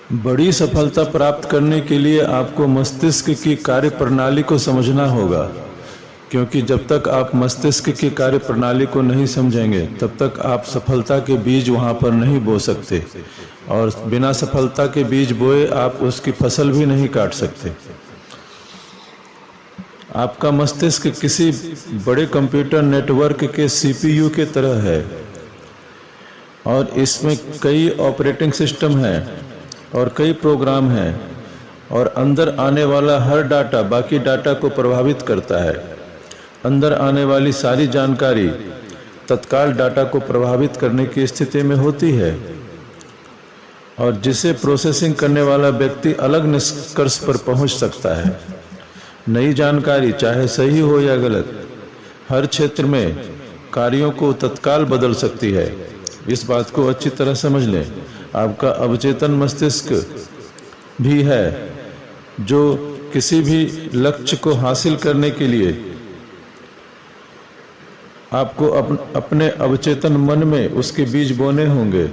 बड़ी सफलता प्राप्त करने के लिए आपको मस्तिष्क की कार्य प्रणाली को समझना होगा, क्योंकि जब तक आप मस्तिष्क की कार्य प्रणाली को नहीं समझेंगे तब तक आप सफलता के बीज वहां पर नहीं बो सकते, और बिना सफलता के बीज बोए आप उसकी फसल भी नहीं काट सकते। आपका मस्तिष्क किसी बड़े कंप्यूटर नेटवर्क के सीपीयू के तरह है, और इसमें कई ऑपरेटिंग सिस्टम हैं और कई प्रोग्राम हैं, और अंदर आने वाला हर डाटा बाकी डाटा को प्रभावित करता है। अंदर आने वाली सारी जानकारी तत्काल डाटा को प्रभावित करने की स्थिति में होती है, और जिसे प्रोसेसिंग करने वाला व्यक्ति अलग निष्कर्ष पर पहुंच सकता है। नई जानकारी चाहे सही हो या गलत, हर क्षेत्र में कार्यों को तत्काल बदल सकती है। इस बात को अच्छी तरह समझ लें। आपका अवचेतन मस्तिष्क भी है जो किसी भी लक्ष्य को हासिल करने के लिए आपको अपने अवचेतन मन में उसके बीज बोने होंगे।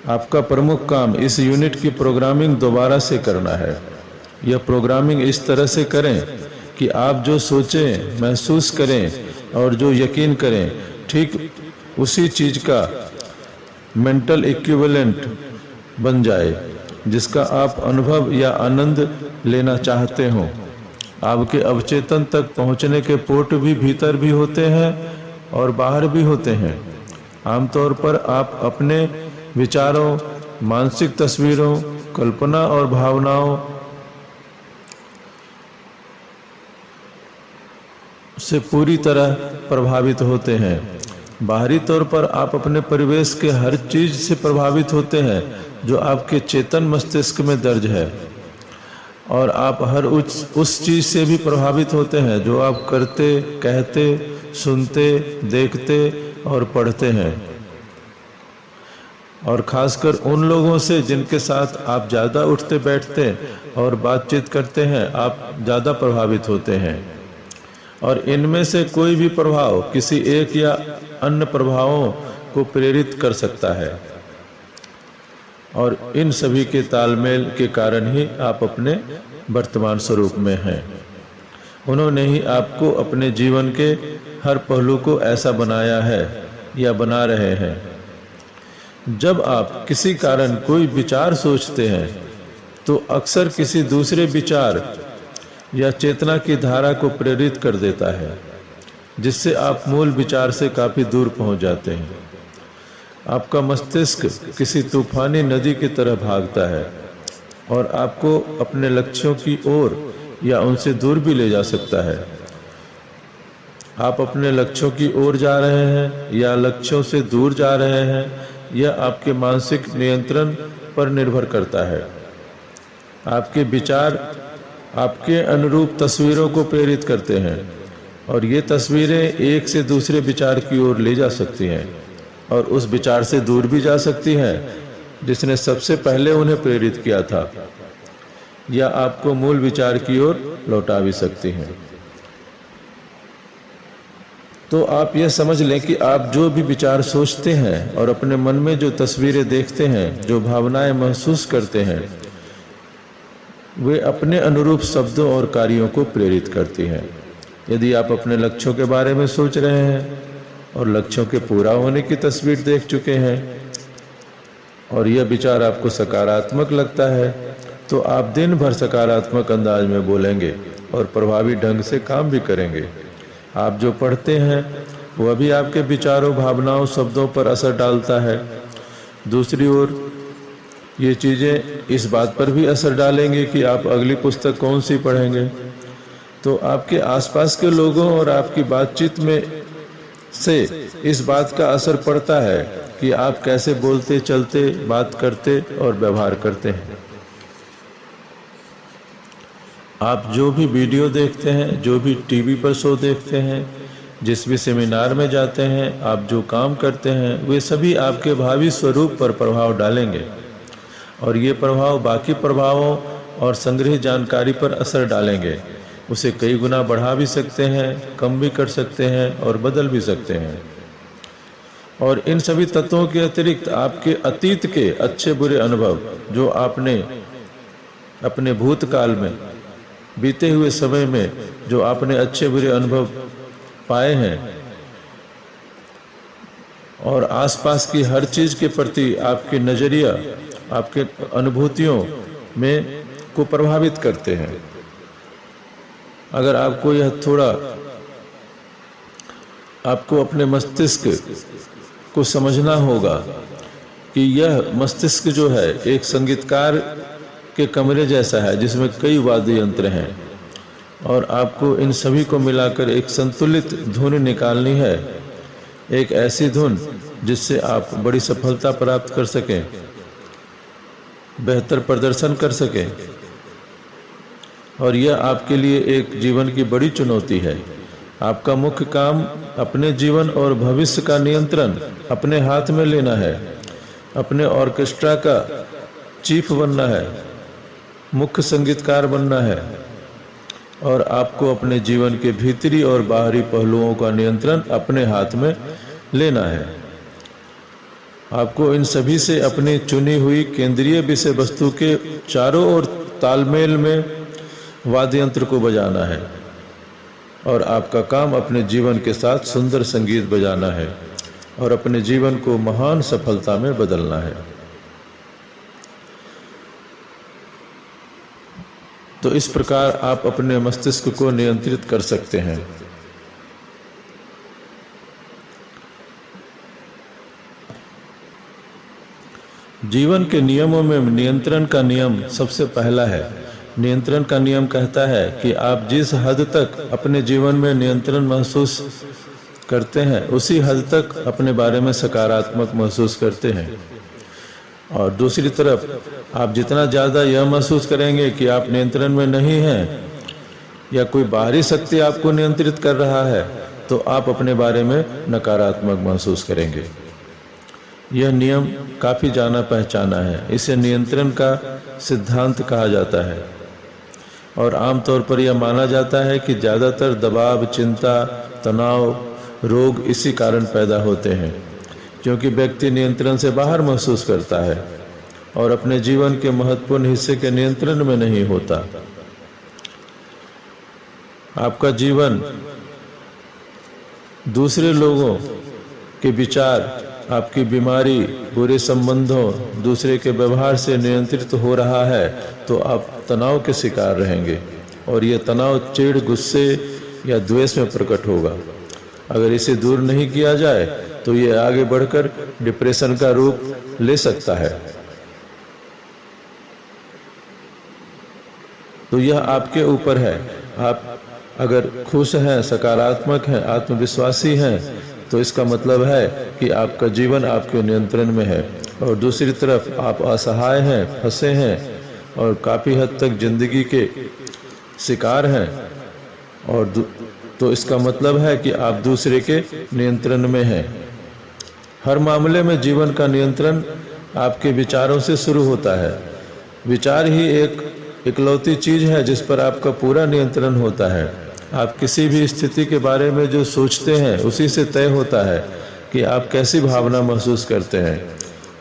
आपका प्रमुख काम इस यूनिट की प्रोग्रामिंग दोबारा से करना है। यह प्रोग्रामिंग इस तरह से करें कि आप जो सोचें, महसूस करें और जो यकीन करें, ठीक उसी चीज का मेंटल इक्विवेलेंट बन जाए जिसका आप अनुभव या आनंद लेना चाहते हो। आपके अवचेतन तक पहुंचने के पोर्ट भी भीतर भी होते हैं और बाहर भी होते हैं। आमतौर पर आप अपने विचारों, मानसिक तस्वीरों, कल्पना और भावनाओं से पूरी तरह प्रभावित होते हैं। बाहरी तौर पर आप अपने परिवेश के हर चीज से प्रभावित होते हैं जो आपके चेतन मस्तिष्क में दर्ज है, और आप हर उस चीज से भी प्रभावित होते हैं जो आप करते, कहते, सुनते, देखते और पढ़ते हैं, और खासकर उन लोगों से जिनके साथ आप ज़्यादा उठते बैठते और बातचीत करते हैं, आप ज़्यादा प्रभावित होते हैं। और इनमें से कोई भी प्रभाव किसी एक या अन्य प्रभावों को प्रेरित कर सकता है, और इन सभी के तालमेल के कारण ही आप अपने वर्तमान स्वरूप में हैं। उन्होंने ही आपको अपने जीवन के हर पहलू को ऐसा बनाया है या बना रहे हैं। जब आप किसी कारण कोई विचार सोचते हैं तो अक्सर किसी दूसरे विचार या चेतना की धारा को प्रेरित कर देता है, जिससे आप मूल विचार से काफी दूर पहुंच जाते हैं। आपका मस्तिष्क किसी तूफानी नदी की तरह भागता है और आपको अपने लक्ष्यों की ओर या उनसे दूर भी ले जा सकता है। आप अपने लक्ष्यों की ओर जा रहे हैं या लक्ष्यों से दूर जा रहे हैं, यह आपके मानसिक नियंत्रण पर निर्भर करता है। आपके विचार आपके अनुरूप तस्वीरों को प्रेरित करते हैं, और ये तस्वीरें एक से दूसरे विचार की ओर ले जा सकती हैं और उस विचार से दूर भी जा सकती हैं जिसने सबसे पहले उन्हें प्रेरित किया था, या आपको मूल विचार की ओर लौटा भी सकती हैं। तो आप यह समझ लें कि आप जो भी विचार सोचते हैं और अपने मन में जो तस्वीरें देखते हैं, जो भावनाएं महसूस करते हैं, वे अपने अनुरूप शब्दों और कार्यों को प्रेरित करती हैं। यदि आप अपने लक्ष्यों के बारे में सोच रहे हैं और लक्ष्यों के पूरा होने की तस्वीर देख चुके हैं और यह विचार आपको सकारात्मक लगता है, तो आप दिन भर सकारात्मक अंदाज में बोलेंगे और प्रभावी ढंग से काम भी करेंगे। आप जो पढ़ते हैं वह भी आपके विचारों, भावनाओं, शब्दों पर असर डालता है। दूसरी ओर ये चीज़ें इस बात पर भी असर डालेंगे कि आप अगली पुस्तक कौन सी पढ़ेंगे। तो आपके आसपास के लोगों और आपकी बातचीत में से इस बात का असर पड़ता है कि आप कैसे बोलते, चलते, बात करते और व्यवहार करते हैं। आप जो भी वीडियो देखते हैं, जो भी टीवी पर शो देखते हैं, जिस भी सेमिनार में जाते हैं, आप जो काम करते हैं, वे सभी आपके भावी स्वरूप पर प्रभाव डालेंगे, और ये प्रभाव बाकी प्रभावों और संग्रहित जानकारी पर असर डालेंगे। उसे कई गुना बढ़ा भी सकते हैं, कम भी कर सकते हैं और बदल भी सकते हैं। और इन सभी तत्वों के अतिरिक्त आपके अतीत के अच्छे बुरे अनुभव जो आपने अपने भूतकाल में, बीते हुए समय में जो आपने अच्छे बुरे अनुभव पाए हैं, और आसपास की हर चीज के प्रति आपके नजरिया, आपके अनुभूतियों में को प्रभावित करते हैं। अगर आपको यह थोड़ा, आपको अपने मस्तिष्क को समझना होगा कि यह मस्तिष्क जो है एक संगीतकार के कमरे जैसा है जिसमें कई वाद्य यंत्र हैं, और आपको इन सभी को मिलाकर एक संतुलित धुन निकालनी है, एक ऐसी धुन जिससे आप बड़ी सफलता प्राप्त कर सकें, बेहतर प्रदर्शन कर सकें। और यह आपके लिए एक जीवन की बड़ी चुनौती है। आपका मुख्य काम अपने जीवन और भविष्य का नियंत्रण अपने हाथ में लेना है, अपने ऑर्केस्ट्रा का चीफ बनना है, मुख्य संगीतकार बनना है, और आपको अपने जीवन के भीतरी और बाहरी पहलुओं का नियंत्रण अपने हाथ में लेना है। आपको इन सभी से अपनी चुनी हुई केंद्रीय विषय वस्तु के चारों ओर तालमेल में वाद्य यंत्र को बजाना है, और आपका काम अपने जीवन के साथ सुंदर संगीत बजाना है और अपने जीवन को महान सफलता में बदलना है। तो इस प्रकार आप अपने मस्तिष्क को नियंत्रित कर सकते हैं। जीवन के नियमों में नियंत्रण का नियम सबसे पहला है। नियंत्रण का नियम कहता है कि आप जिस हद तक अपने जीवन में नियंत्रण महसूस करते हैं उसी हद तक अपने बारे में सकारात्मक महसूस करते हैं, और दूसरी तरफ आप जितना ज़्यादा यह महसूस करेंगे कि आप नियंत्रण में नहीं हैं या कोई बाहरी शक्ति आपको नियंत्रित कर रहा है, तो आप अपने बारे में नकारात्मक महसूस करेंगे। यह नियम काफ़ी जाना पहचाना है, इसे नियंत्रण का सिद्धांत कहा जाता है, और आमतौर पर यह माना जाता है कि ज़्यादातर दबाव, चिंता, तनाव, रोग इसी कारण पैदा होते हैं, क्योंकि व्यक्ति नियंत्रण से बाहर महसूस करता है और अपने जीवन के महत्वपूर्ण हिस्से के नियंत्रण में नहीं होता। आपका जीवन दूसरे लोगों के विचार, आपकी बीमारी, बुरे संबंधों, दूसरे के व्यवहार से नियंत्रित हो रहा है, तो आप तनाव के शिकार रहेंगे, और यह तनाव चिढ़, गुस्से या द्वेष में प्रकट होगा। अगर इसे दूर नहीं किया जाए तो ये आगे बढ़कर डिप्रेशन का रूप ले सकता है। तो यह आपके ऊपर है। आप अगर खुश हैं, सकारात्मक हैं, आत्मविश्वासी हैं, तो इसका मतलब है कि आपका जीवन आपके नियंत्रण में है, और दूसरी तरफ आप असहाय हैं, फंसे हैं और काफ़ी हद तक जिंदगी के शिकार हैं, और तो इसका मतलब है कि आप दूसरे के नियंत्रण में हैं। हर मामले में जीवन का नियंत्रण आपके विचारों से शुरू होता है। विचार ही एक इकलौती चीज़ है जिस पर आपका पूरा नियंत्रण होता है। आप किसी भी स्थिति के बारे में जो सोचते हैं उसी से तय होता है कि आप कैसी भावना महसूस करते हैं,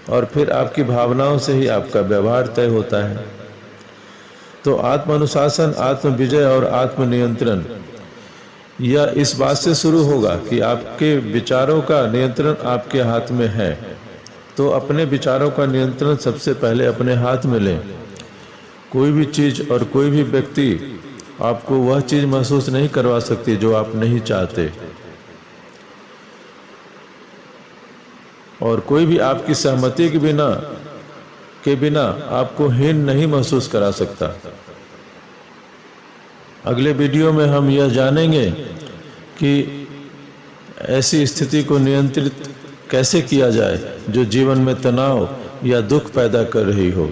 और फिर आपकी भावनाओं से ही आपका व्यवहार तय होता है। तो आत्म अनुशासन, आत्म विजय और आत्म नियंत्रण यह इस बात से शुरू होगा कि आपके विचारों का नियंत्रण आपके हाथ में है। तो अपने विचारों का नियंत्रण सबसे पहले अपने हाथ में लें। कोई भी चीज़ और कोई भी व्यक्ति आपको वह चीज़ महसूस नहीं करवा सकती जो आप नहीं चाहते, और कोई भी आपकी सहमति के बिना आपको हीन नहीं महसूस करा सकता। अगले वीडियो में हम यह जानेंगे कि ऐसी स्थिति को नियंत्रित कैसे किया जाए जो जीवन में तनाव या दुख पैदा कर रही हो।